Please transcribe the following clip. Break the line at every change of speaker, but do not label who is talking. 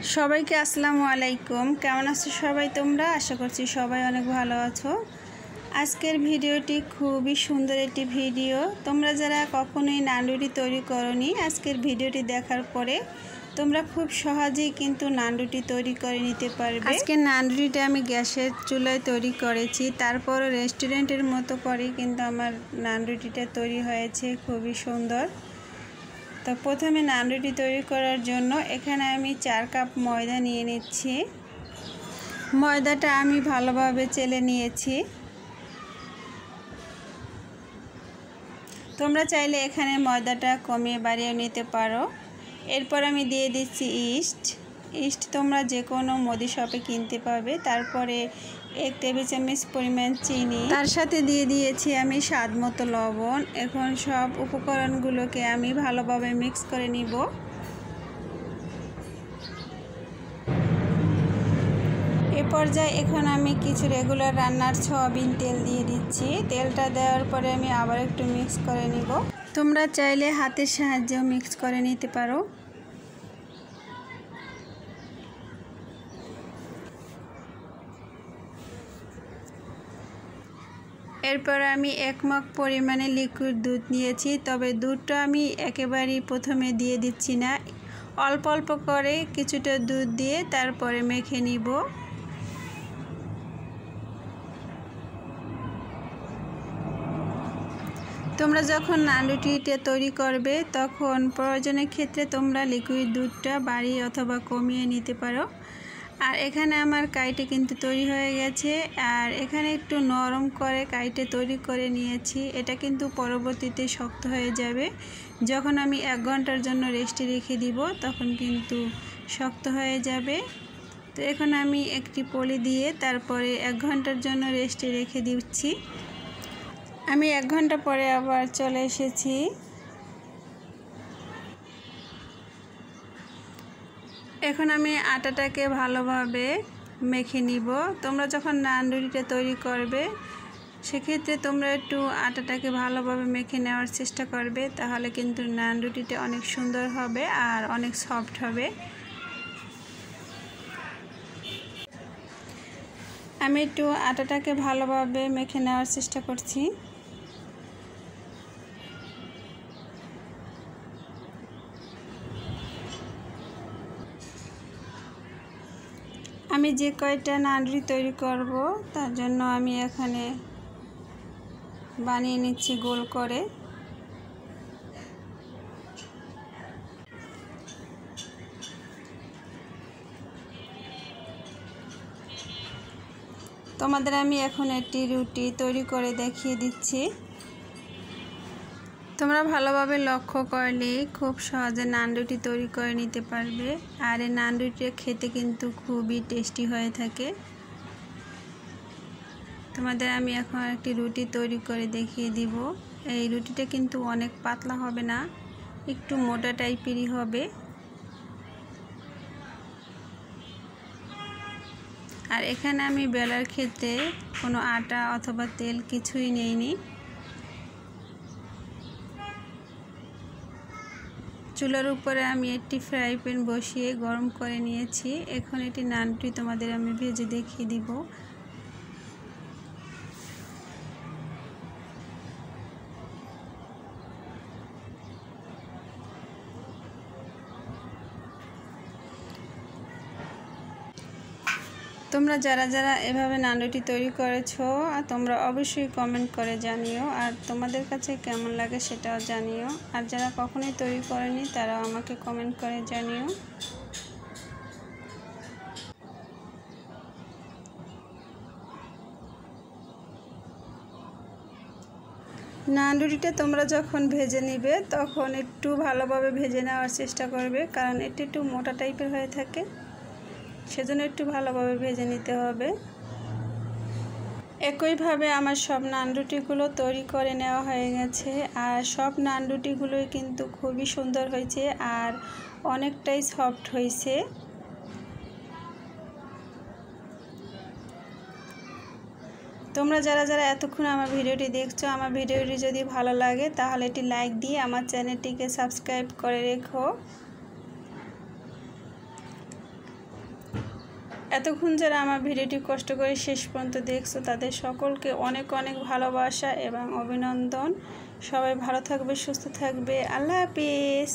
সবাইকে আসসালামু আলাইকুম। কেমন আছো সবাই তোমরা? আশা করছি সবাই অনেক ভালো আছো। আজকের ভিডিওটি খুবই সুন্দর একটি ভিডিও। তোমরা যারা কখনোই নান রুটি তৈরি করোনি, আজকের ভিডিওটি দেখার পরে তোমরা খুব সহজেই কিন্তু নান রুটি তৈরি করে নিতে পারবে। আজকে নান রুটিটা আমি গ্যাসের চুলায় তৈরি করেছি, তারপরও রেস্টুরেন্টের মতো করে কিন্তু আমার নান রুটিটা তৈরি হয়েছে, খুবই সুন্দর। তো প্রথমে নান রুটি তৈরি করার জন্য এখানে আমি 4 কাপ ময়দা নিয়ে নিচ্ছি। ময়দাটা আমি ভালোভাবে চেলে নিয়েছি। তোমরা চাইলে এখানে ময়দাটা কমিয়ে বাড়িয়ে নিতে পারো। এরপর আমি দিয়ে দিচ্ছি ইস্ট তোমরা যে কোনো মুদি শপে কিনতে পাবে। তারপরে 1 টেবিল চামচ পরিমাণ চিনি, তার সাথে দিয়ে দিয়েছি আমি স্বাদ মতো লবণ। এখন সব উপকরণগুলোকে আমি ভালোভাবে মিক্স করে নিব। এ পর্যায়ে এখন আমি কিছু রেগুলার রান্নার সয়াবিন তেল দিয়ে দিচ্ছি। তেলটা দেওয়ার পরে আমি আবার একটু মিক্স করে নিব। তোমরা চাইলে হাতের সাহায্যেও মিক্স করে নিতে পারো। এরপর আমি 1 মগ পরিমাণে লিকুইড দুধ নিয়েছি, তবে দুধটা আমি একেবারেই প্রথমে দিয়ে দিচ্ছি না, অল্প অল্প করে কিছুটা দুধ দিয়ে তারপরে মেখে নিব। তোমরা যখন নান রুটিটা তৈরি করবে তখন প্রয়োজনের ক্ষেত্রে তোমরা লিকুইড দুধটা বাড়িয়ে অথবা কমিয়ে নিতে পারো। আর এখানে আমার কাইটে কিন্তু তৈরি হয়ে গেছে, আর এখানে একটু নরম করে কাইটে তৈরি করে নিয়েছি। এটা কিন্তু পরবর্তীতে শক্ত হয়ে যাবে। যখন আমি 1 ঘন্টার জন্য রেস্টে রেখে দিব তখন কিন্তু শক্ত হয়ে যাবে। তো এখন আমি একটি পলি দিয়ে তারপরে 1 ঘন্টার জন্য রেস্টে রেখে দিচ্ছি। আমি 1 ঘন্টা পরে আবার চলে এসেছি। এখন আমি আটাটাকে ভালোভাবে মেখে নিব। তোমরা যখন নান রুটিটা তৈরি করবে সেক্ষেত্রে তোমরা একটু আটাটাকে ভালোভাবে মেখে নেওয়ার চেষ্টা করবে, তাহলে কিন্তু নান রুটিটা অনেক সুন্দর হবে আর অনেক সফট হবে। আমি একটু আটাটাকে ভালোভাবে মেখে নেওয়ার চেষ্টা করছি। আমি যে কয়টা নান রুটি তৈরি করব তার জন্য আমি এখানে বানিয়ে নিচ্ছি গোল করে। তোমাদের আমি এখন একটি রুটি তৈরি করে দেখিয়ে দিচ্ছি। তোমরা ভালোভাবে লক্ষ্য করলে খুব সহজে নান রুটি তৈরি করে নিতে পারবে। আর এই নান রুটি খেতে কিন্তু খুবই টেস্টি হয়ে থাকে। তোমাদের আমি এখন একটি রুটি তৈরি করে দেখিয়ে দিব। এই রুটিটা কিন্তু অনেক পাতলা হবে না, একটু মোটা টাইপেরই হবে। আর এখানে আমি বেলার ক্ষেত্রে কোনো আটা অথবা তেল কিছুই নেইনি। চুলার উপরে আমি একটি ফ্রাই প্যান বসিয়ে গরম করে নিয়েছি। এখন এটি নান রুটি তোমাদের আমি ভেজে দেখিয়ে দিব। তোমরা যারা যারা এভাবে নান রুটি তৈরি করেছো তোমরা অবশ্যই কমেন্ট করে জানিও, আর তোমাদের কাছে কেমন লাগে সেটাও জানিও। আর যারা কখনোই তৈরি করেনি তারাও আমাকে কমেন্ট করে জানিও। নান রুটিটা তোমরা যখন ভেজে নিবে তখন একটু ভালোভাবে ভেজে নেওয়ার চেষ্টা করবে, কারণ এটি একটু মোটা টাইপের হয়ে থাকে, সেজন্য একটু ভালোভাবে ভেজে নিতে হবে। একইভাবে আমার সব নান রুটিগুলো তৈরি করে নেওয়া হয়ে গেছে, আর সব নান রুটিগুলোই কিন্তু খুবই সুন্দর হয়েছে আর অনেকটাই সফট হয়েছে। তোমরা যারা যারা এতক্ষণ আমার ভিডিওটি দেখছো, আমার ভিডিওটি যদি ভালো লাগে তাহলে একটি লাইক দিয়ে আমার চ্যানেলটিকে সাবস্ক্রাইব করে রেখো। এতক্ষণ যারা আমার ভিডিওটি কষ্ট করে শেষ পর্যন্ত দেখছো তাদের সকলকে অনেক অনেক ভালোবাসা এবং অভিনন্দন। সবাই ভালো থাকবে, সুস্থ থাকবে। আল্লাহ হাফিজ।